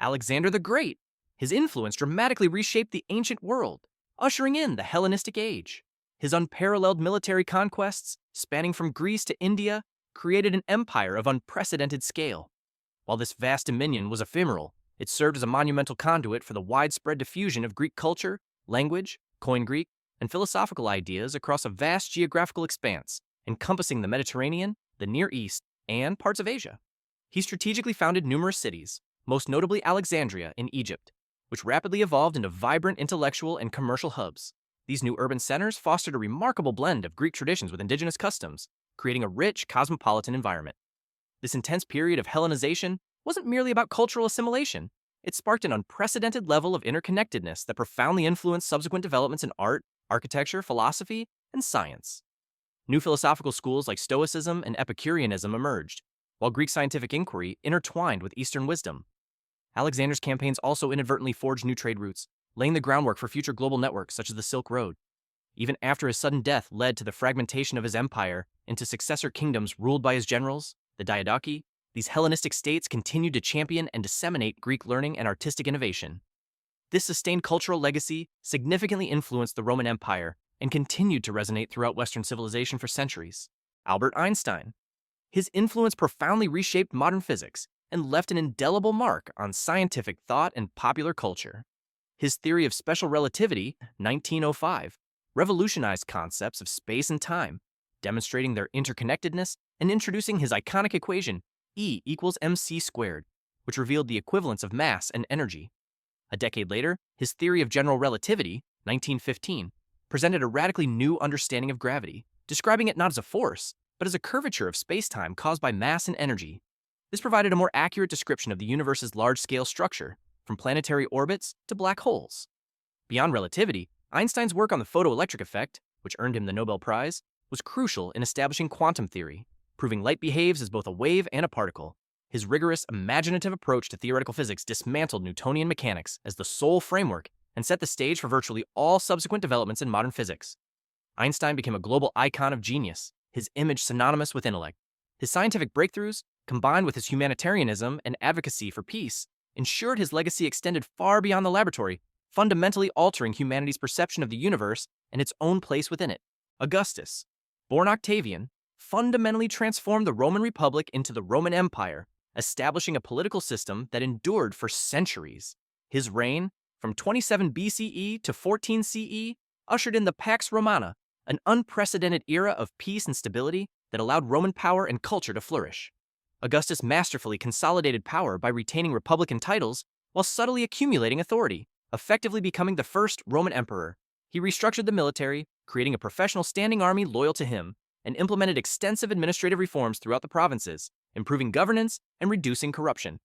Alexander the Great. His influence dramatically reshaped the ancient world, ushering in the Hellenistic Age. His unparalleled military conquests, spanning from Greece to India, created an empire of unprecedented scale. While this vast dominion was ephemeral, it served as a monumental conduit for the widespread diffusion of Greek culture, language, Koine Greek, and philosophical ideas across a vast geographical expanse, encompassing the Mediterranean, the Near East, and parts of Asia. He strategically founded numerous cities, most notably Alexandria in Egypt, which rapidly evolved into vibrant intellectual and commercial hubs. These new urban centers fostered a remarkable blend of Greek traditions with indigenous customs, creating a rich cosmopolitan environment. This intense period of Hellenization wasn't merely about cultural assimilation. It sparked an unprecedented level of interconnectedness that profoundly influenced subsequent developments in art, architecture, philosophy, and science. New philosophical schools like Stoicism and Epicureanism emerged, while Greek scientific inquiry intertwined with Eastern wisdom. Alexander's campaigns also inadvertently forged new trade routes, laying the groundwork for future global networks such as the Silk Road. Even after his sudden death led to the fragmentation of his empire into successor kingdoms ruled by his generals, the Diadochi, these Hellenistic states continued to champion and disseminate Greek learning and artistic innovation. This sustained cultural legacy significantly influenced the Roman Empire and continued to resonate throughout Western civilization for centuries. Albert Einstein. His influence profoundly reshaped modern physics and left an indelible mark on scientific thought and popular culture. His theory of special relativity, 1905, revolutionized concepts of space and time, demonstrating their interconnectedness and introducing his iconic equation, E equals mc squared, which revealed the equivalence of mass and energy. A decade later, his theory of general relativity, 1915, presented a radically new understanding of gravity, describing it not as a force, but as a curvature of space-time caused by mass and energy. This provided a more accurate description of the universe's large-scale structure, from planetary orbits to black holes. Beyond relativity, Einstein's work on the photoelectric effect, which earned him the Nobel Prize, was crucial in establishing quantum theory, proving light behaves as both a wave and a particle. His rigorous, imaginative approach to theoretical physics dismantled Newtonian mechanics as the sole framework and set the stage for virtually all subsequent developments in modern physics. Einstein became a global icon of genius, his image synonymous with intellect. His scientific breakthroughs, combined with his humanitarianism and advocacy for peace, ensured his legacy extended far beyond the laboratory, fundamentally altering humanity's perception of the universe and its own place within it. Augustus, born Octavian, fundamentally transformed the Roman Republic into the Roman Empire, establishing a political system that endured for centuries. His reign, from 27 BCE to 14 CE, ushered in the Pax Romana, an unprecedented era of peace and stability that allowed Roman power and culture to flourish. Augustus masterfully consolidated power by retaining republican titles while subtly accumulating authority, effectively becoming the first Roman emperor. He restructured the military, creating a professional standing army loyal to him, and implemented extensive administrative reforms throughout the provinces, improving governance and reducing corruption.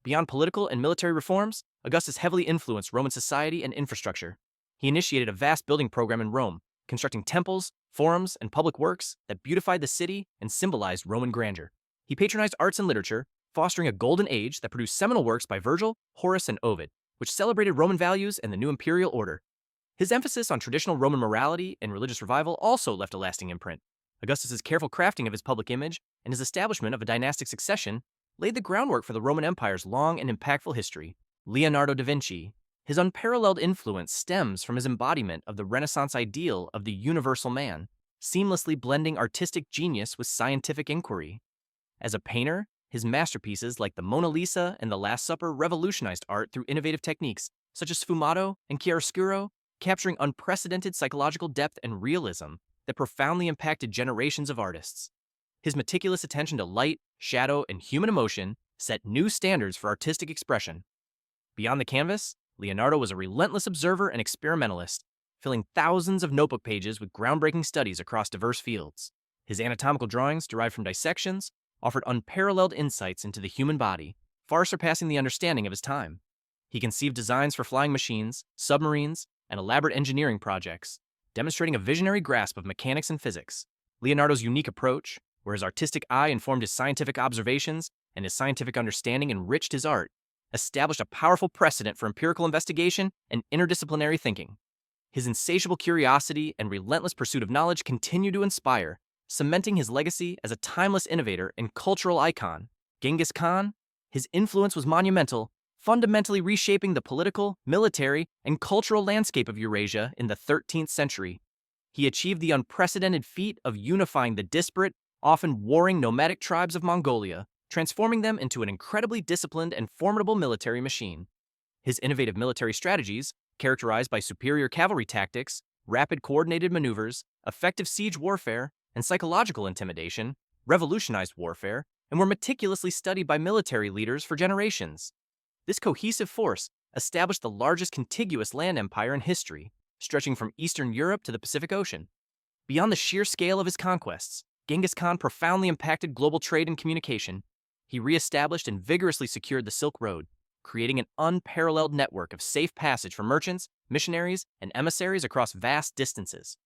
Beyond political and military reforms, Augustus heavily influenced Roman society and infrastructure. He initiated a vast building program in Rome, constructing temples, forums, and public works that beautified the city and symbolized Roman grandeur. He patronized arts and literature, fostering a golden age that produced seminal works by Virgil, Horace, and Ovid, which celebrated Roman values and the new imperial order. His emphasis on traditional Roman morality and religious revival also left a lasting imprint. Augustus's careful crafting of his public image and his establishment of a dynastic succession laid the groundwork for the Roman Empire's long and impactful history. Leonardo da Vinci. His unparalleled influence stems from his embodiment of the Renaissance ideal of the universal man, seamlessly blending artistic genius with scientific inquiry. As a painter, his masterpieces like the Mona Lisa and the Last Supper revolutionized art through innovative techniques such as sfumato and chiaroscuro, capturing unprecedented psychological depth and realism that profoundly impacted generations of artists. His meticulous attention to light, shadow, and human emotion set new standards for artistic expression. Beyond the canvas, Leonardo was a relentless observer and experimentalist, filling thousands of notebook pages with groundbreaking studies across diverse fields. His anatomical drawings, derived from dissections, offered unparalleled insights into the human body, far surpassing the understanding of his time. He conceived designs for flying machines, submarines, and elaborate engineering projects, demonstrating a visionary grasp of mechanics and physics. Leonardo's unique approach, where his artistic eye informed his scientific observations and his scientific understanding enriched his art, established a powerful precedent for empirical investigation and interdisciplinary thinking. His insatiable curiosity and relentless pursuit of knowledge continue to inspire, cementing his legacy as a timeless innovator and cultural icon. Genghis Khan. His influence was monumental, fundamentally reshaping the political, military, and cultural landscape of Eurasia in the 13th century. He achieved the unprecedented feat of unifying the disparate, often warring nomadic tribes of Mongolia, transforming them into an incredibly disciplined and formidable military machine. His innovative military strategies, characterized by superior cavalry tactics, rapid coordinated maneuvers, effective siege warfare, and psychological intimidation, revolutionized warfare and were meticulously studied by military leaders for generations. This cohesive force established the largest contiguous land empire in history, stretching from Eastern Europe to the Pacific Ocean. Beyond the sheer scale of his conquests, Genghis Khan profoundly impacted global trade and communication. He re-established and vigorously secured the Silk Road, creating an unparalleled network of safe passage for merchants, missionaries, and emissaries across vast distances.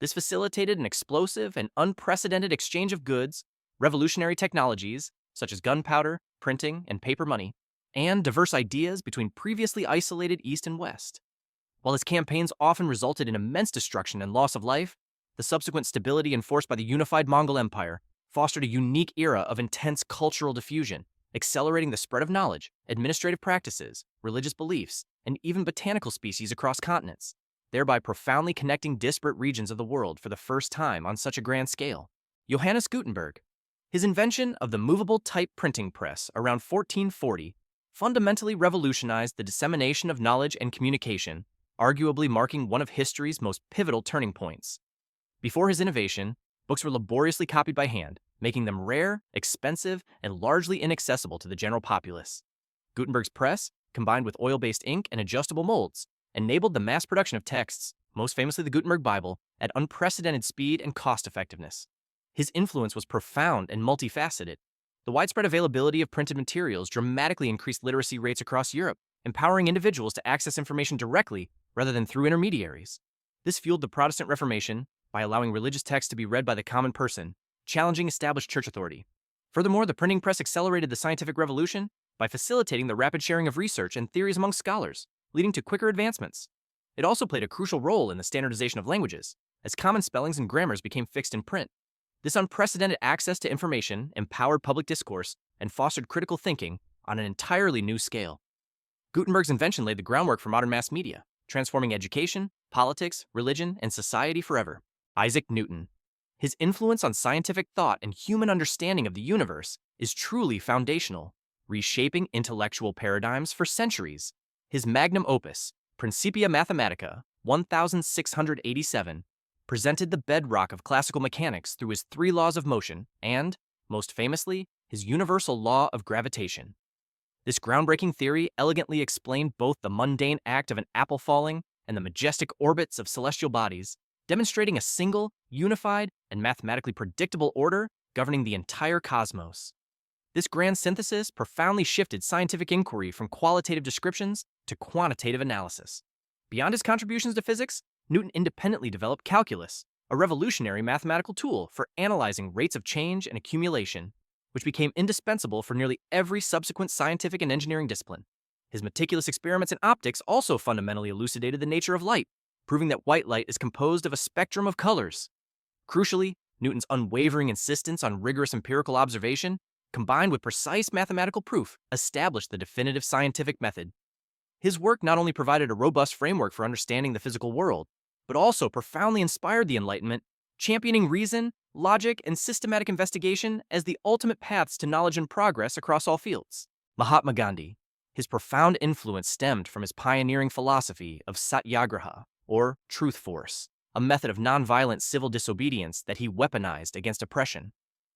This facilitated an explosive and unprecedented exchange of goods, revolutionary technologies, such as gunpowder, printing, and paper money, and diverse ideas between previously isolated East and West. While his campaigns often resulted in immense destruction and loss of life, the subsequent stability enforced by the unified Mongol Empire fostered a unique era of intense cultural diffusion, accelerating the spread of knowledge, administrative practices, religious beliefs, and even botanical species across continents, thereby profoundly connecting disparate regions of the world for the first time on such a grand scale. Johannes Gutenberg. His invention of the movable type printing press around 1440 fundamentally revolutionized the dissemination of knowledge and communication, arguably marking one of history's most pivotal turning points. Before his innovation, books were laboriously copied by hand, making them rare, expensive, and largely inaccessible to the general populace. Gutenberg's press, combined with oil-based ink and adjustable molds, enabled the mass production of texts, most famously the Gutenberg Bible, at unprecedented speed and cost-effectiveness. His influence was profound and multifaceted. The widespread availability of printed materials dramatically increased literacy rates across Europe, empowering individuals to access information directly rather than through intermediaries. This fueled the Protestant Reformation by allowing religious texts to be read by the common person, challenging established church authority. Furthermore, the printing press accelerated the scientific revolution by facilitating the rapid sharing of research and theories among scholars, leading to quicker advancements. It also played a crucial role in the standardization of languages, as common spellings and grammars became fixed in print. This unprecedented access to information empowered public discourse and fostered critical thinking on an entirely new scale. Gutenberg's invention laid the groundwork for modern mass media, transforming education, politics, religion, and society forever. Isaac Newton. His influence on scientific thought and human understanding of the universe is truly foundational, reshaping intellectual paradigms for centuries. His magnum opus, Principia Mathematica, 1687, presented the bedrock of classical mechanics through his three laws of motion and, most famously, his universal law of gravitation. This groundbreaking theory elegantly explained both the mundane act of an apple falling and the majestic orbits of celestial bodies, demonstrating a single, unified, and mathematically predictable order governing the entire cosmos. This grand synthesis profoundly shifted scientific inquiry from qualitative descriptions to quantitative analysis. Beyond his contributions to physics, Newton independently developed calculus, a revolutionary mathematical tool for analyzing rates of change and accumulation, which became indispensable for nearly every subsequent scientific and engineering discipline. His meticulous experiments in optics also fundamentally elucidated the nature of light, proving that white light is composed of a spectrum of colors. Crucially, Newton's unwavering insistence on rigorous empirical observation, combined with precise mathematical proof, established the definitive scientific method. His work not only provided a robust framework for understanding the physical world, but also profoundly inspired the Enlightenment, championing reason, logic, and systematic investigation as the ultimate paths to knowledge and progress across all fields. Mahatma Gandhi. His profound influence stemmed from his pioneering philosophy of satyagraha, or truth force, a method of nonviolent civil disobedience that he weaponized against oppression.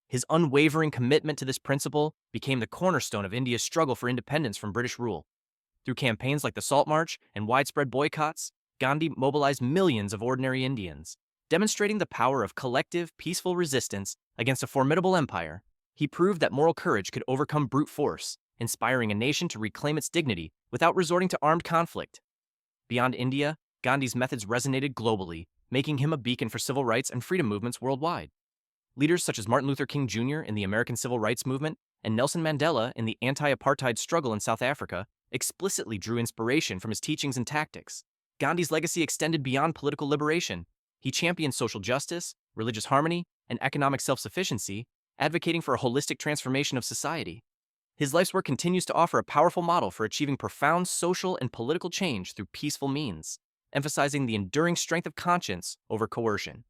His unwavering commitment to this principle became the cornerstone of India's struggle for independence from British rule. Through campaigns like the Salt March and widespread boycotts, Gandhi mobilized millions of ordinary Indians, demonstrating the power of collective, peaceful resistance against a formidable empire. He proved that moral courage could overcome brute force, inspiring a nation to reclaim its dignity without resorting to armed conflict. Beyond India, Gandhi's methods resonated globally, making him a beacon for civil rights and freedom movements worldwide. Leaders such as Martin Luther King Jr. in the American Civil Rights Movement and Nelson Mandela in the anti-apartheid struggle in South Africa explicitly drew inspiration from his teachings and tactics. Gandhi's legacy extended beyond political liberation. He championed social justice, religious harmony, and economic self-sufficiency, advocating for a holistic transformation of society. His life's work continues to offer a powerful model for achieving profound social and political change through peaceful means, emphasizing the enduring strength of conscience over coercion.